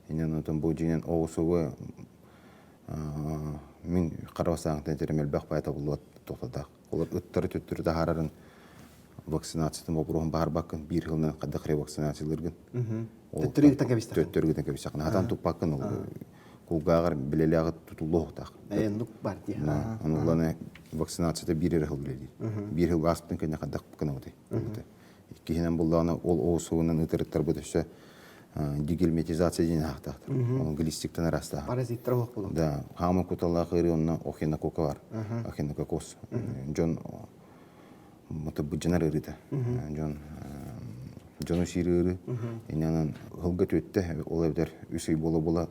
Инен отон бу жинен оғысуы мен қаравасаңтан теремелбақ байта болуат тоқтадақ. Олар ыттары төттірі тахарарын вакцинациятын бопруғын бағар бақын, бір жылынан қаддақ ревакцинациялыргын. Төттірі гітен кәбістақын? Төттірі гітен кәбістақын. Хатан тұппақын кулгағыр білеліғі тұтылу оқтақ. Нұқ бар дей. Онуланы вакцинацияда бір жыл білелі. Бір жыл ғасыптың кәне қаддақ бұқын ауды. Кейінен бұлдағына ол оғысуынан ұтырыттар бұдышса дегельметизация дейін ақтақтыр. Ол глистиктен арастағы. Паразиттар оқ болу. Да, хамы куталла қыры онна охенокока бар. Охенококос. Жон мұты бұджанар ұрыды. Жону шири ұры. Инанан ғылға төтті, ол әбдер үсей бола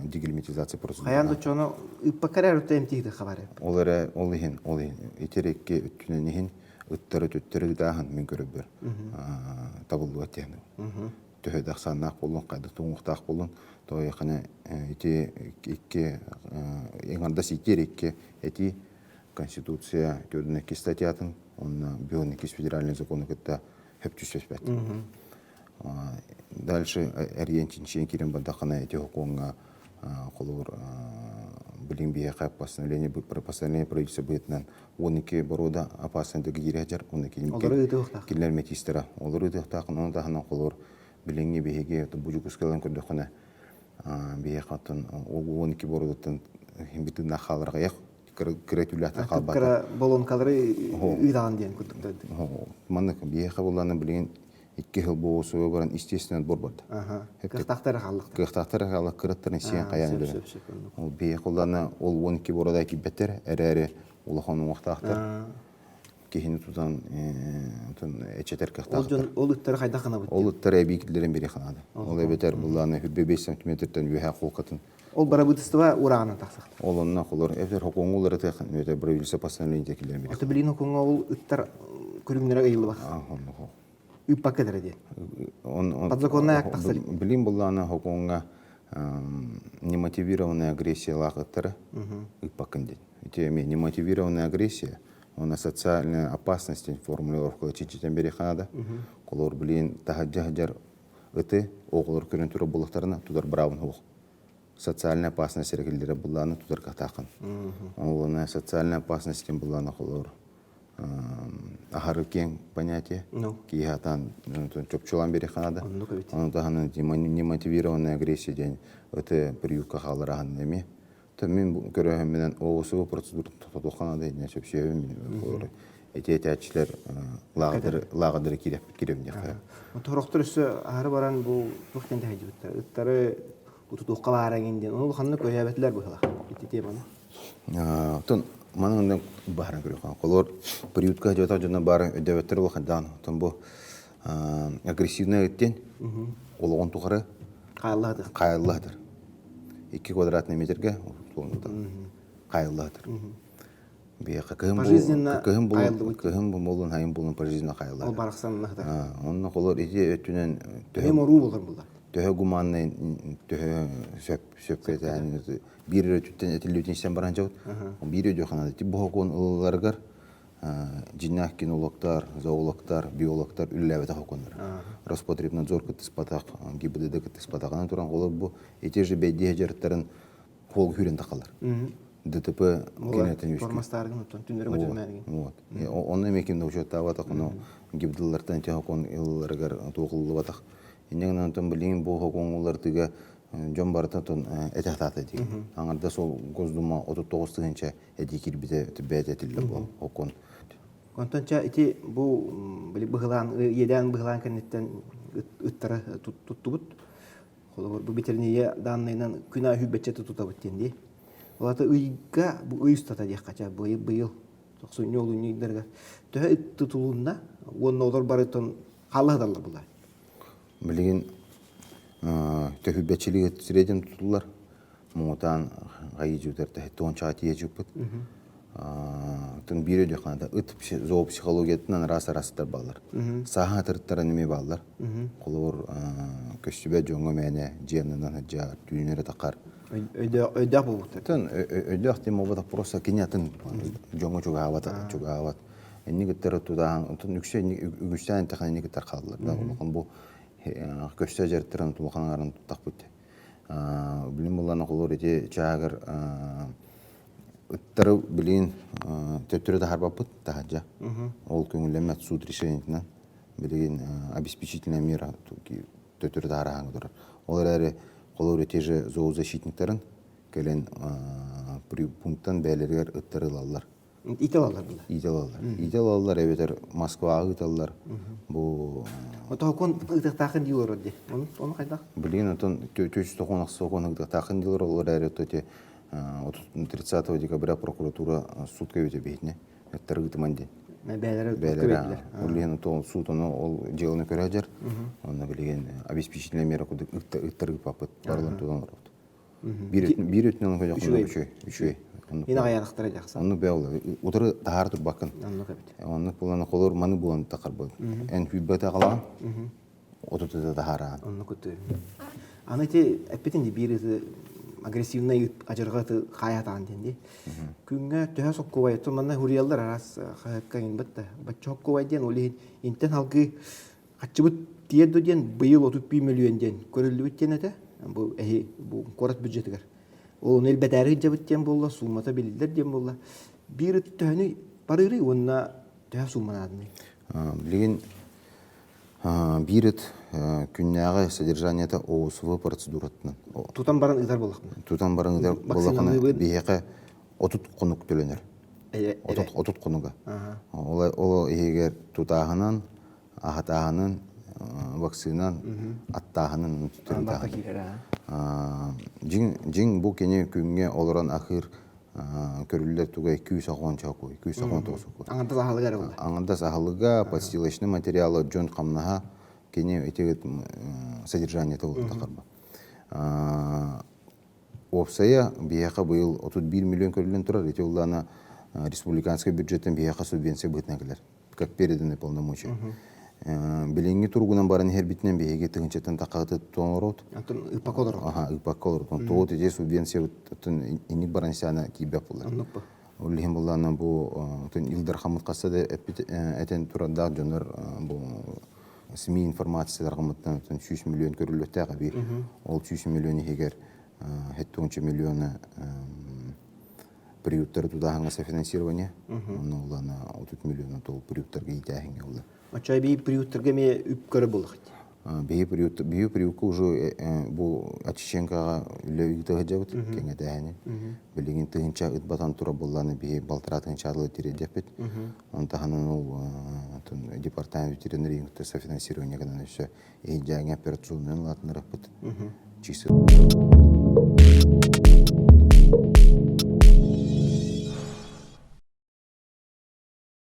дегельметизация процедуры. Қаянды чоны үппакарар өттейм тейді қабары? Ол ехін. Етерекке үттінен ехін үттері төттері дағын мен көріп бір табылуға тегін. Төһөдәк саннақ болын, қайды туңықтақ болын, той қана икке еңарда сикер икке эти Конституция төрдінекі статьятын, онна бионекис федеральный законы кітті хөп түсес бәт. Дальше әргенчіншен керен бада қана эти хукуңға қолуыр білін бейе қайып постановление правительства бөйтінен 12 борода опасындығы ережер, 12 келер метистера. Олар өтіқтақын, оны дағынан қолуыр Bilingi bihege bujukuskalan kurdukuna bihekatın o 12 borudun himbitin nakhallarga yak kretüllahta qalbat. Kra bolon kalları uydan diyen kurduklar. Mannak biheke bolanın bilin 2 yıl boğusu baran istesinen bor bardı. Kırtaqtara qallık. Kırtaqtara qallık kırıttırın siyen qayan biri. O biheke bolanı ol 12 borodaki beter eri ulaqanın vaqtaqtar. Кехини тутан эчетер кахтак. Ол үттер кайда гана бут? Ол үттер эбикилерин бери ханады. Ол эбетер булланы 5 см-тен үһә кулкатын. Ол бара бутыстыва уранын таксак. Ол онна кулар эбер хокоңулары тахын өтө правительство постановление текилерин бери. Аты билин хокоңга ол үттер көрүнгөнөр ыйлы бар. Үппакка дереде. Подзаконная актасы. Билин булланы хокоңга немотивированная агрессия лагыттары үппаккын дейт. Эти немотивированная агрессия Она социальная опасность формулировка чичитен бери ханада. Колор билин тахаджахджар ыты оғылыр көрін түрі болықтарына тудар браун хоқ. Социальная опасность серекелдері бұлланы тудар катақын. Олына социальная опасность кен бұлланы қолор. Ахары кен понятие. Кейхатан чопчулан бери ханада. Оны таханы немотивированная агрессия ден ыты приюкка қалырағын деме. Мен көрөһөм менен оғысуы процедура тотоқана дейіне сөпсүйөбім мен. Әтечілер лағадыры керем деқі. Тоқтыр үсі ары баран бұл бұқтен дәйді бұттар. Үттары ұтутуққа барағенден. Оны қанны көйәбәтілер бұғыла. Еттете баны. Тұн, маның үнден бағаран көрі қан. Қолор приютқа жөта жөна бары өдәбәттер бұқадан. Тұн бұл агрессивный өттен ол оң тұқыры қайылладыр. 2 квадратный метрге қайылладыр. Кығым болын, хайым болын пожизненно қайылладыр. Ол барықсан нағдар. Онына қолыр ете өттінен Мемору болыр бұлар. Төһө гуманны төһө сөпке тәңіз бір өттен әтілі өтінсен баран жауд. Бір өді қанады. Бұқын ұлыларғар жинақ кинологтар, зоологтар, биологтар үлләбеті қоқындар. Роспотребнадзор кіттіспатақ, ГИБДД кіттіспатағынан тұран қолыр бұл ете жы бәйдеге жарықтарын қол хүрен тақалар. ДТП кенеттен өшкі. Формастарығын түндері көтермәдіген. Оны мекемді ұшатта батақ, ГИБДДлардан тен қоқын ұлыларғар тоқылы батақ. Енеген ұнтын білген бұл қоқынлардығы жон барытын әтәқтаты дейін. Аңарда сол Госдума 39-тығынша әдекер бәйт әтілді бұл қоқын. Контонча ити бұл бұғылан, еден бұғылан кәнеттен үттары тұтты бұд. Бұл бетернее данныйынан күна хүббетчеті тұта бұттенде. Олаты ұйға бұл ұй ұстата дек қача бұйыл. Соқсын олу нейдерге. Төһі үтті тұлуында, оның олар барытын қалығдарлар бұлар. Білген төһүббәтчилиги среден tutullar. Муңутан гайы жүдәртә тонча тие жүппет. Тын бире дөханда ыт зоопсихологиятынан рас-растар баллар. Саха тырттары неме баллар. Колор көчтүбө жоңго мене жемнан жа түйнере тақар. Өйдә булды. Тын өйдә тема бата просто кинятын жоңго чугават. Нигеттер тудан тын үгүштән таханы нигеттер калдылар. Бу көчтө жертерин тулганларын тутак бутты. Билин булланы колор ити чаагыр ыттары билин төттөрү да харбаппыт тахаджа. Ол көңүлемет суд решениятынан билин обеспечительная мера төттөрү да харахаңы турар. Олар әрі колор ити же зоозащитниктарын келен пункттан бәлергер ыттары лаллар. Ител алар була. Ител алалар эбетер Москвага италлар. Бу Ото кон ыктакын дилор де. Оны кайда? билин отон 490 соконугда такын дилер олар әрі тоте 30 декабря прокуратура судка өте бейтіне. Эттер гытыман ден. Бәләре Билин отон суд ол деланы көрәжер. Оны билген обеспечительная мера куды ыттыр гыпапыт барлан тудан орот. Bir ötünün koyacak üçü. Yine ayarlıklara jaksa. Onu beğola. Oturı tahar tur bakın. Anlık evet. Onu kullanı kolor manı bulan takar bol. En hübbete kalan. Oturtu da tahara. Anlık kötü. Anıtı epetin biri agresivna acırgatı hayatan dendi. Күнгө төһө соккубай томанна хуриялдар арас хаккагин батта. Бачча соккубай ден олин интен халкы ачыбыт тиедо ден быйыл 31 миллион ден көрүлүбүт ден эте. Бу корот бюджетигер. Ол элбетери жабыттен болла, суммата билдер ден болла. Бир төһөнү барыры онна төһө сумманадны. Билген бирет күннәгы содержаниета ОСВ процедуратынан. Тутан баран ыдар боллакмы? Тутан баран ыдар боллакмы бияка отут конук төлөнөр. Отут конуга. Ол егер тутагынан, ахатагынан, вакцинан, аттагынан түтүрүн. Жин бу кене күнгө олорон ахыр көрүлөр тугай 210 чакой, 219. Аңында сахалыга болду. Аңында сахалыга подстилочный материалы жон камнаха кене этегет содержание толук такарба. Опсая бияка быйыл 31 миллион көрүлөн турар. Эти уллана республиканский бюджеттен бияка субвенция бытнагылар. Как переданы полномочия. Билинги тургунан барын хербитнен беге тыгынчаттан такаты тоңорот. Антон ипаколор. Ипаколор. Тоот эже субвенция тын ини барансана кибеп булар. Улхим булланы бу тын Илдар Хамут касада этен турада жонор бу СМИ информациялар гамыттан 300 миллион көрүлөттөгө бир. Ол 300 миллион егер 7 миллионы приюттар туда хангаса финансирование. Оны улана 30 миллион тол приюттарга итәһиңе улар. Ачай би приюттарга ме үп көрө болдук. Бии приютка уже бу Ачиченкага лөйгүтөгө жабыт кеңе дәһәне. Билигин тыгынча ыт батан тура болланы бии балтыратын чарлы тире депет. Онда ханын ол департамент ветеринарии софинансирование гана еще и жаңа операционный латны рапыт. Чисто